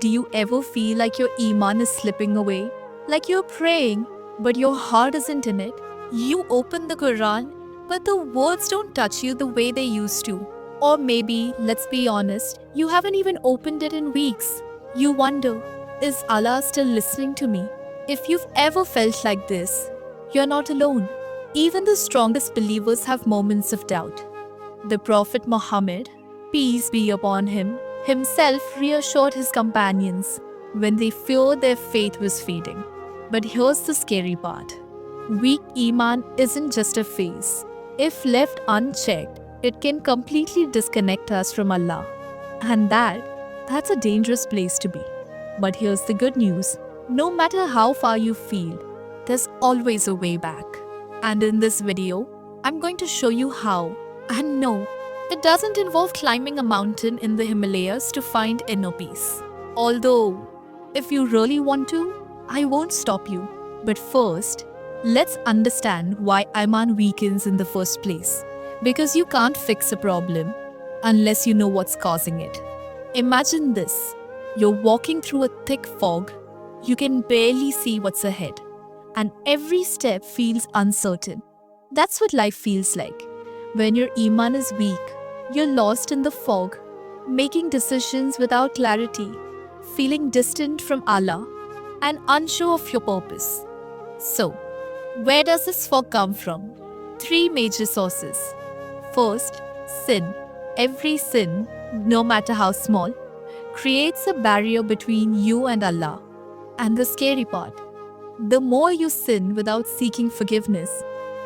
Do you ever feel like your iman is slipping away? Like you're praying, but your heart isn't in it? You open the Quran, but the words don't touch you the way they used to. Or maybe, let's be honest, you haven't even opened it in weeks. You wonder, is Allah still listening to me? If you've ever felt like this, you're not alone. Even the strongest believers have moments of doubt. The Prophet Muhammad, peace be upon him, himself reassured his companions when they feared their faith was fading. But here's the scary part. Weak Iman isn't just a phase. If left unchecked, it can completely disconnect us from Allah. And that's a dangerous place to be. But here's the good news. No matter how far you feel, there's always a way back. And in this video, I'm going to show you how. And no, it doesn't involve climbing a mountain in the Himalayas to find inner peace. Although, if you really want to, I won't stop you. But first, let's understand why Iman weakens in the first place. Because you can't fix a problem unless you know what's causing it. Imagine this. You're walking through a thick fog. You can barely see what's ahead. And every step feels uncertain. That's what life feels like. When your Iman is weak, you're lost in the fog, making decisions without clarity, feeling distant from Allah, and unsure of your purpose. So, where does this fog come from? Three major sources. First, sin. Every sin, no matter how small, creates a barrier between you and Allah. And the scary part, the more you sin without seeking forgiveness,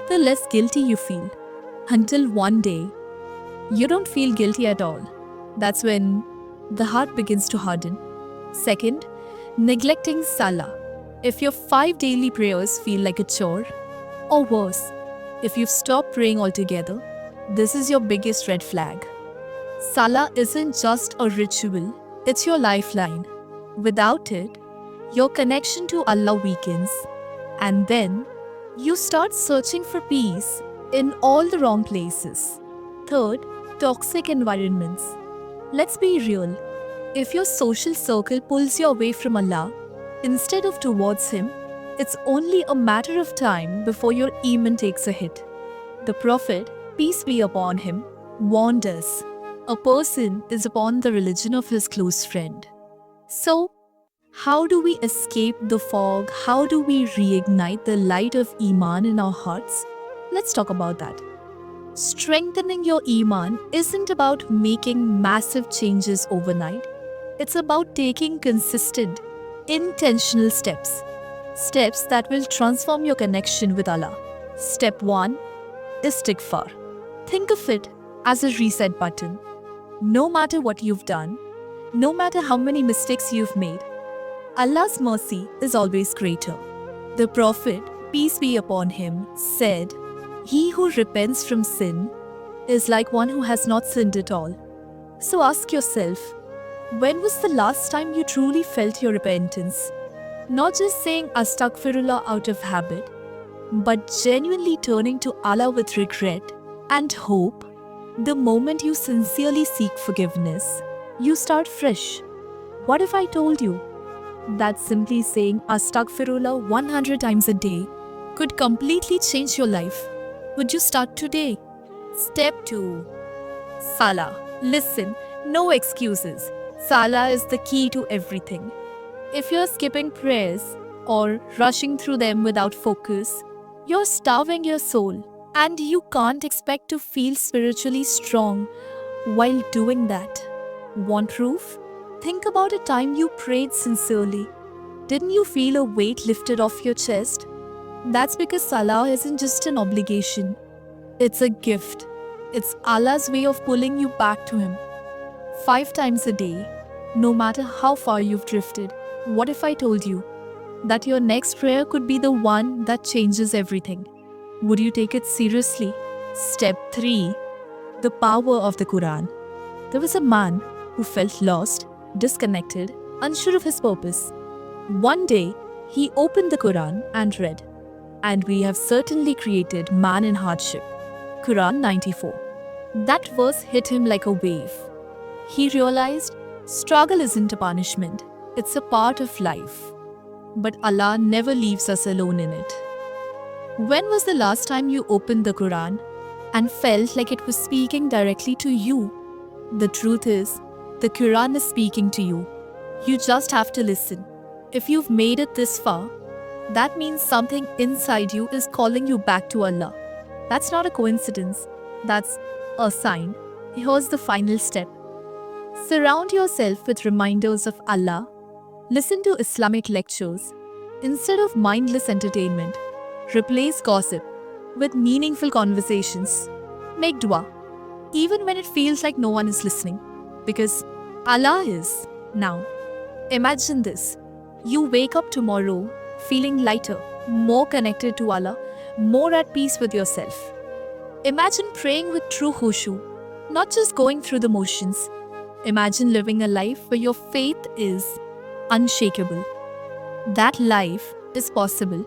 the less guilty you feel. Until one day, you don't feel guilty at all. That's when the heart begins to harden. Second, neglecting Salah. If your 5 daily prayers feel like a chore, or worse, if you've stopped praying altogether, this is your biggest red flag. Salah isn't just a ritual, it's your lifeline. Without it, your connection to Allah weakens, and then you start searching for peace in all the wrong places. Third, toxic environments. Let's be real. If your social circle pulls you away from Allah instead of towards Him, it's only a matter of time before your Iman takes a hit. The Prophet, peace be upon him, warned us. A person is upon the religion of his close friend. So, how do we escape the fog? How do we reignite the light of Iman in our hearts? Let's talk about that. Strengthening your Iman isn't about making massive changes overnight. It's about taking consistent, intentional steps. Steps that will transform your connection with Allah. Step 1. Istighfar. Think of it as a reset button. No matter what you've done, no matter how many mistakes you've made, Allah's mercy is always greater. The Prophet, peace be upon him, said, "He who repents from sin is like one who has not sinned at all." So ask yourself, when was the last time you truly felt your repentance? Not just saying astaghfirullah out of habit, but genuinely turning to Allah with regret and hope. The moment you sincerely seek forgiveness, you start fresh. What if I told you that simply saying astaghfirullah 100 times a day could completely change your life? Would you start today? Step 2. Salah. Listen, no excuses. Salah is the key to everything. If you're skipping prayers or rushing through them without focus, you're starving your soul, and you can't expect to feel spiritually strong while doing that. Want proof? Think about a time you prayed sincerely. Didn't you feel a weight lifted off your chest? That's because Salah isn't just an obligation. It's a gift. It's Allah's way of pulling you back to Him. 5 times a day, no matter how far you've drifted. What if I told you that your next prayer could be the one that changes everything? Would you take it seriously? Step 3. The power of the Quran. There was a man who felt lost, disconnected, unsure of his purpose. One day, he opened the Quran and read, "And we have certainly created man in hardship." Quran 94. That verse hit him like a wave. He realized Struggle isn't a punishment, it's a part of life. But Allah never leaves us alone in it. When was the last time you opened the Quran and felt like it was speaking directly to you? The truth is, the Quran is speaking to you. You just have to listen. If you've made it this far, that means something inside you is calling you back to Allah. That's not a coincidence, that's a sign. Here's the final step. Surround yourself with reminders of Allah. Listen to Islamic lectures. Instead of mindless entertainment, replace gossip with meaningful conversations. Make dua, even when it feels like no one is listening, because Allah is. Now, imagine this. You wake up tomorrow feeling lighter, more connected to Allah, more at peace with yourself. Imagine praying with true khushu, not just going through the motions. Imagine living a life where your faith is unshakable. That life is possible,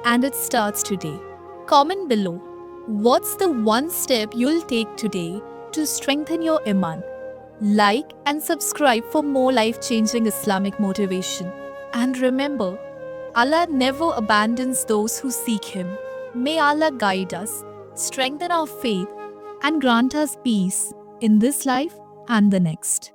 and it starts today. Comment below. What's the one step you'll take today to strengthen your iman? Like and subscribe for more life-changing Islamic motivation. And remember, Allah never abandons those who seek Him. May Allah guide us, strengthen our faith, and grant us peace in this life and the next.